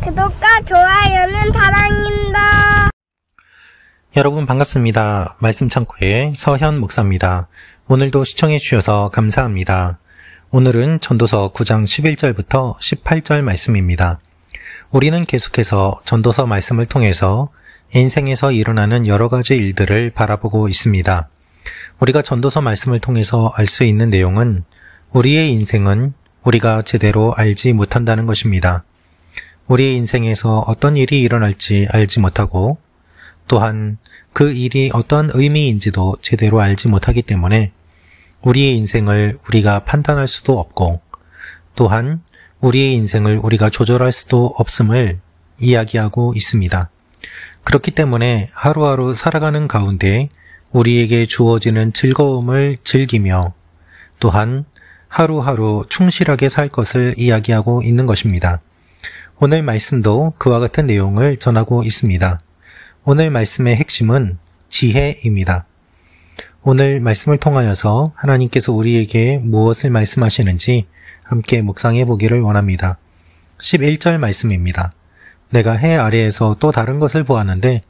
구독과 좋아요는 사랑입니다. 여러분 반갑습니다. 말씀 창고의 서현 목사입니다. 오늘도 시청해 주셔서 감사합니다. 오늘은 전도서 9장 11절부터 18절 말씀입니다. 우리는 계속해서 전도서 말씀을 통해서 인생에서 일어나는 여러 가지 일들을 바라보고 있습니다. 우리가 전도서 말씀을 통해서 알 수 있는 내용은 우리의 인생은 우리가 제대로 알지 못한다는 것입니다. 우리의 인생에서 어떤 일이 일어날지 알지 못하고 또한 그 일이 어떤 의미인지도 제대로 알지 못하기 때문에 우리의 인생을 우리가 판단할 수도 없고 또한 우리의 인생을 우리가 조절할 수도 없음을 이야기하고 있습니다. 그렇기 때문에 하루하루 살아가는 가운데 우리에게 주어지는 즐거움을 즐기며 또한 하루하루 충실하게 살 것을 이야기하고 있는 것입니다. 오늘 말씀도 그와 같은 내용을 전하고 있습니다. 오늘 말씀의 핵심은 지혜입니다. 오늘 말씀을 통하여서 하나님께서 우리에게 무엇을 말씀하시는지 함께 묵상해 보기를 원합니다. 11절 말씀입니다. 내가 해 아래에서 또 다른 것을 보았는데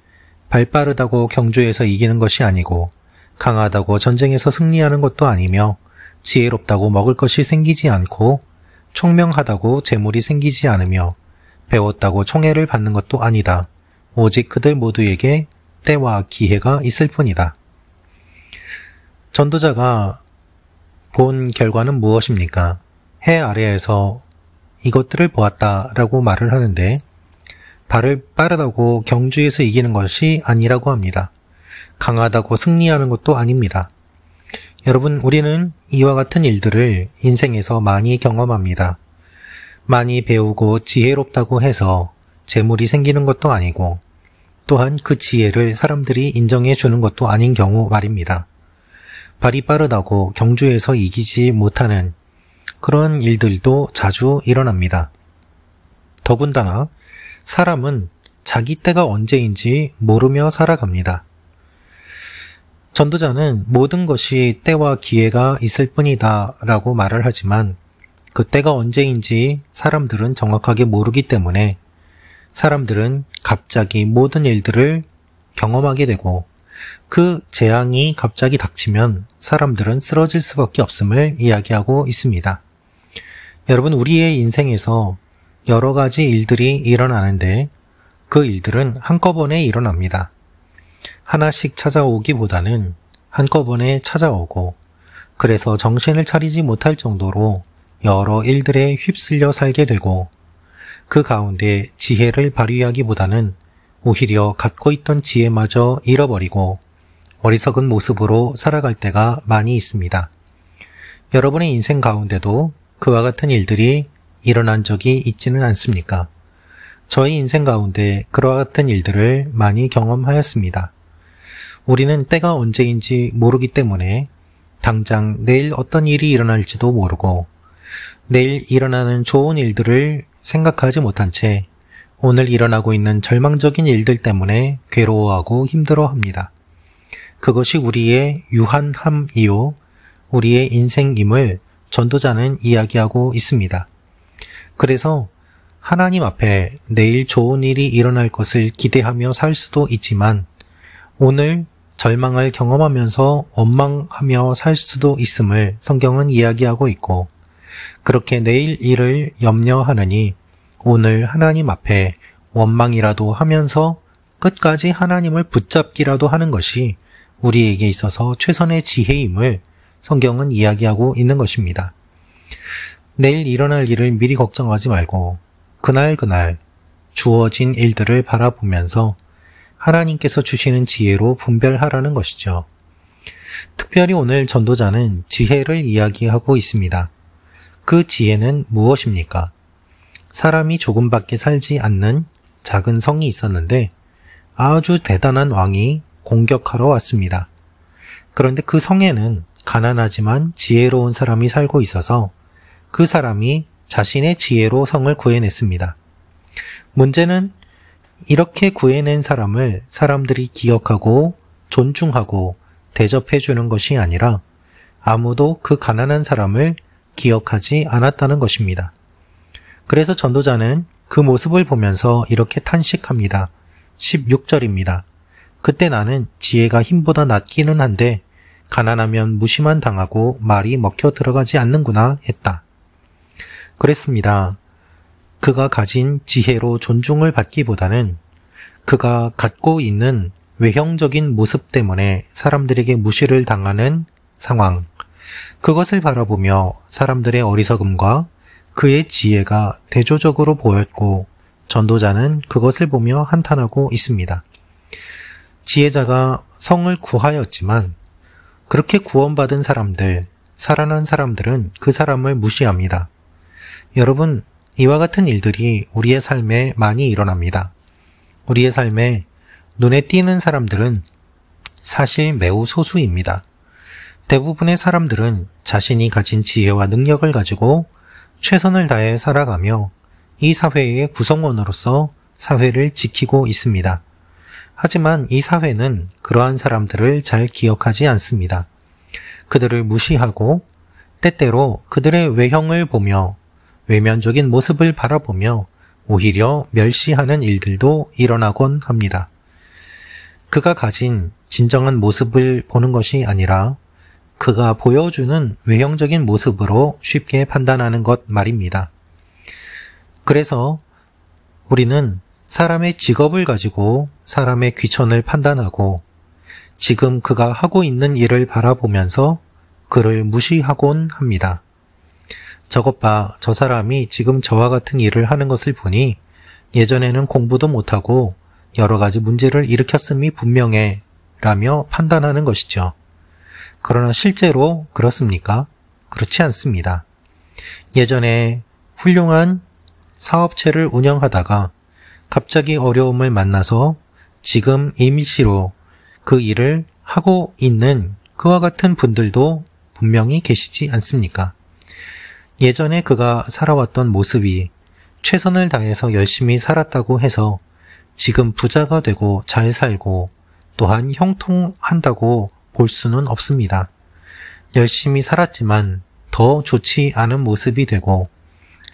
발 빠르다고 경주에서 이기는 것이 아니고 강하다고 전쟁에서 승리하는 것도 아니며 지혜롭다고 먹을 것이 생기지 않고 총명하다고 재물이 생기지 않으며 배웠다고 총애를 받는 것도 아니다. 오직 그들 모두에게 때와 기회가 있을 뿐이다. 전도자가 본 결과는 무엇입니까? 해 아래에서 이것들을 보았다라고 말을 하는데 발을 빠르다고 경주에서 이기는 것이 아니라고 합니다. 강하다고 승리하는 것도 아닙니다. 여러분, 우리는 이와 같은 일들을 인생에서 많이 경험합니다. 많이 배우고 지혜롭다고 해서 재물이 생기는 것도 아니고 또한 그 지혜를 사람들이 인정해 주는 것도 아닌 경우 말입니다. 발이 빠르다고 경주에서 이기지 못하는 그런 일들도 자주 일어납니다. 더군다나 사람은 자기 때가 언제인지 모르며 살아갑니다. 전도자는 모든 것이 때와 기회가 있을 뿐이다 라고 말을 하지만 그 때가 언제인지 사람들은 정확하게 모르기 때문에 사람들은 갑자기 모든 일들을 경험하게 되고 그 재앙이 갑자기 닥치면 사람들은 쓰러질 수밖에 없음을 이야기하고 있습니다. 여러분, 우리의 인생에서 여러 가지 일들이 일어나는데 그 일들은 한꺼번에 일어납니다. 하나씩 찾아오기보다는 한꺼번에 찾아오고 그래서 정신을 차리지 못할 정도로 여러 일들에 휩쓸려 살게 되고 그 가운데 지혜를 발휘하기보다는 오히려 갖고 있던 지혜마저 잃어버리고 어리석은 모습으로 살아갈 때가 많이 있습니다. 여러분의 인생 가운데도 그와 같은 일들이 일어난 적이 있지는 않습니까? 저희 인생 가운데 그와 같은 일들을 많이 경험하였습니다. 우리는 때가 언제인지 모르기 때문에 당장 내일 어떤 일이 일어날지도 모르고 내일 일어나는 좋은 일들을 생각하지 못한 채 오늘 일어나고 있는 절망적인 일들 때문에 괴로워하고 힘들어합니다. 그것이 우리의 유한함이요 우리의 인생임을 전도자는 이야기하고 있습니다. 그래서 하나님 앞에 내일 좋은 일이 일어날 것을 기대하며 살 수도 있지만 오늘 절망을 경험하면서 원망하며 살 수도 있음을 성경은 이야기하고 있고 그렇게 내일 일을 염려하느니 오늘 하나님 앞에 원망이라도 하면서 끝까지 하나님을 붙잡기라도 하는 것이 우리에게 있어서 최선의 지혜임을 성경은 이야기하고 있는 것입니다. 내일 일어날 일을 미리 걱정하지 말고 그날 주어진 일들을 바라보면서 하나님께서 주시는 지혜로 분별하라는 것이죠. 특별히 오늘 전도자는 지혜를 이야기하고 있습니다. 그 지혜는 무엇입니까? 사람이 조금밖에 살지 않는 작은 성이 있었는데 아주 대단한 왕이 공격하러 왔습니다. 그런데 그 성에는 가난하지만 지혜로운 사람이 살고 있어서 그 사람이 자신의 지혜로 성을 구해냈습니다. 문제는 이렇게 구해낸 사람을 사람들이 기억하고 존중하고 대접해주는 것이 아니라 아무도 그 가난한 사람을 기억하지 않았다는 것입니다. 그래서 전도자는 그 모습을 보면서 이렇게 탄식합니다. 16절입니다. 그때 나는 지혜가 힘보다 낫기는 한데 가난하면 무시만 당하고 말이 먹혀 들어가지 않는구나 했다. 그랬습니다. 그가 가진 지혜로 존중을 받기보다는 그가 갖고 있는 외형적인 모습 때문에 사람들에게 무시를 당하는 상황, 그것을 바라보며 사람들의 어리석음과 그의 지혜가 대조적으로 보였고 전도자는 그것을 보며 한탄하고 있습니다. 지혜자가 성을 구하였지만 그렇게 구원받은 사람들, 살아난 사람들은 그 사람을 무시합니다. 여러분, 이와 같은 일들이 우리의 삶에 많이 일어납니다. 우리의 삶에 눈에 띄는 사람들은 사실 매우 소수입니다. 대부분의 사람들은 자신이 가진 지혜와 능력을 가지고 최선을 다해 살아가며 이 사회의 구성원으로서 사회를 지키고 있습니다. 하지만 이 사회는 그러한 사람들을 잘 기억하지 않습니다. 그들을 무시하고 때때로 그들의 외형을 보며 외면적인 모습을 바라보며 오히려 멸시하는 일들도 일어나곤 합니다. 그가 가진 진정한 모습을 보는 것이 아니라 그가 보여주는 외형적인 모습으로 쉽게 판단하는 것 말입니다. 그래서 우리는 사람의 직업을 가지고 사람의 귀천을 판단하고 지금 그가 하고 있는 일을 바라보면서 그를 무시하곤 합니다. 저것 봐, 저 사람이 지금 저와 같은 일을 하는 것을 보니 예전에는 공부도 못하고 여러 가지 문제를 일으켰음이 분명해 라며 판단하는 것이죠. 그러나 실제로 그렇습니까? 그렇지 않습니다. 예전에 훌륭한 사업체를 운영하다가 갑자기 어려움을 만나서 지금 임시로 그 일을 하고 있는 그와 같은 분들도 분명히 계시지 않습니까? 예전에 그가 살아왔던 모습이 최선을 다해서 열심히 살았다고 해서 지금 부자가 되고 잘 살고 또한 형통한다고 볼 수는 없습니다. 열심히 살았지만 더 좋지 않은 모습이 되고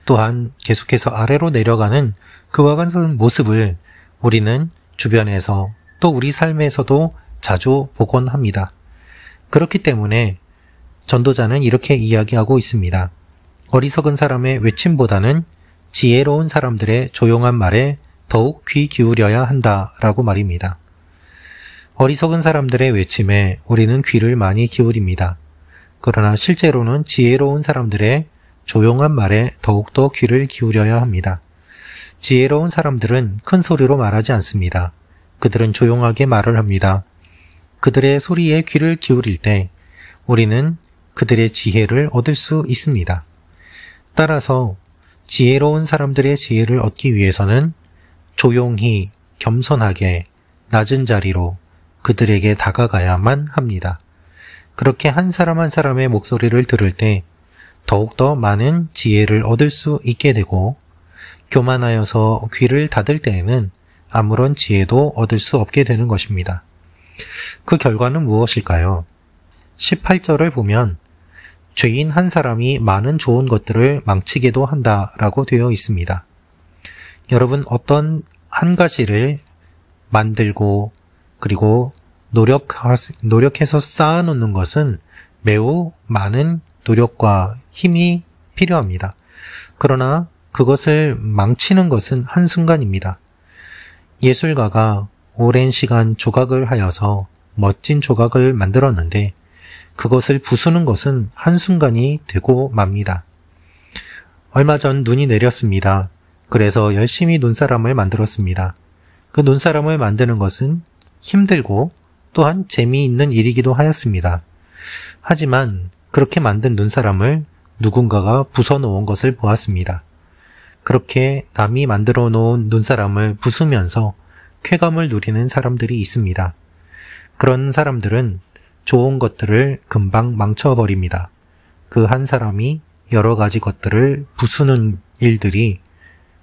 또한 계속해서 아래로 내려가는 그와 같은 모습을 우리는 주변에서 또 우리 삶에서도 자주 보곤 합니다. 그렇기 때문에 전도자는 이렇게 이야기하고 있습니다. 어리석은 사람의 외침보다는 지혜로운 사람들의 조용한 말에 더욱 귀 기울여야 한다라고 말입니다. 어리석은 사람들의 외침에 우리는 귀를 많이 기울입니다. 그러나 실제로는 지혜로운 사람들의 조용한 말에 더욱더 귀를 기울여야 합니다. 지혜로운 사람들은 큰 소리로 말하지 않습니다. 그들은 조용하게 말을 합니다. 그들의 소리에 귀를 기울일 때 우리는 그들의 지혜를 얻을 수 있습니다. 따라서 지혜로운 사람들의 지혜를 얻기 위해서는 조용히 겸손하게 낮은 자리로 그들에게 다가가야만 합니다. 그렇게 한 사람 한 사람의 목소리를 들을 때 더욱더 많은 지혜를 얻을 수 있게 되고 교만하여서 귀를 닫을 때에는 아무런 지혜도 얻을 수 없게 되는 것입니다. 그 결과는 무엇일까요? 18절을 보면 죄인 한 사람이 많은 좋은 것들을 망치게도 한다라고 되어 있습니다. 여러분, 어떤 한 가지를 만들고 그리고 노력해서 쌓아놓는 것은 매우 많은 노력과 힘이 필요합니다. 그러나 그것을 망치는 것은 한순간입니다. 예술가가 오랜 시간 조각을 하여서 멋진 조각을 만들었는데 그것을 부수는 것은 한순간이 되고 맙니다. 얼마 전 눈이 내렸습니다. 그래서 열심히 눈사람을 만들었습니다. 그 눈사람을 만드는 것은 힘들고 또한 재미있는 일이기도 하였습니다. 하지만 그렇게 만든 눈사람을 누군가가 부숴놓은 것을 보았습니다. 그렇게 남이 만들어 놓은 눈사람을 부수면서 쾌감을 누리는 사람들이 있습니다. 그런 사람들은 좋은 것들을 금방 망쳐버립니다. 그 한 사람이 여러 가지 것들을 부수는 일들이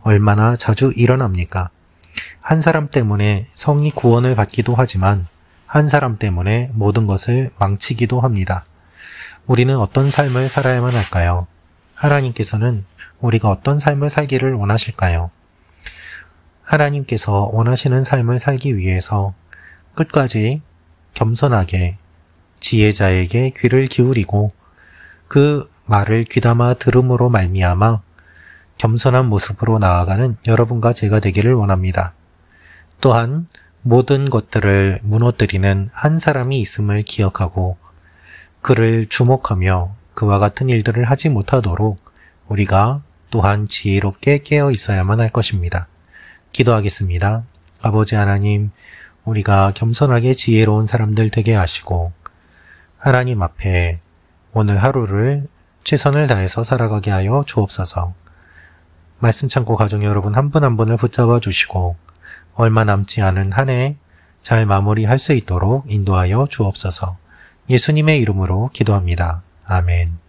얼마나 자주 일어납니까? 한 사람 때문에 성이 구원을 받기도 하지만 한 사람 때문에 모든 것을 망치기도 합니다. 우리는 어떤 삶을 살아야만 할까요? 하나님께서는 우리가 어떤 삶을 살기를 원하실까요? 하나님께서 원하시는 삶을 살기 위해서 끝까지 겸손하게 지혜자에게 귀를 기울이고 그 말을 귀담아 들음으로 말미암아 겸손한 모습으로 나아가는 여러분과 제가 되기를 원합니다. 또한 모든 것들을 무너뜨리는 한 사람이 있음을 기억하고 그를 주목하며 그와 같은 일들을 하지 못하도록 우리가 또한 지혜롭게 깨어 있어야만 할 것입니다. 기도하겠습니다. 아버지 하나님, 우리가 겸손하게 지혜로운 사람들 되게 하시고 하나님 앞에 오늘 하루를 최선을 다해서 살아가게 하여 주옵소서. 말씀 창고 가족 여러분 한 분 한 분을 붙잡아 주시고 얼마 남지 않은 한 해 잘 마무리할 수 있도록 인도하여 주옵소서. 예수님의 이름으로 기도합니다. 아멘.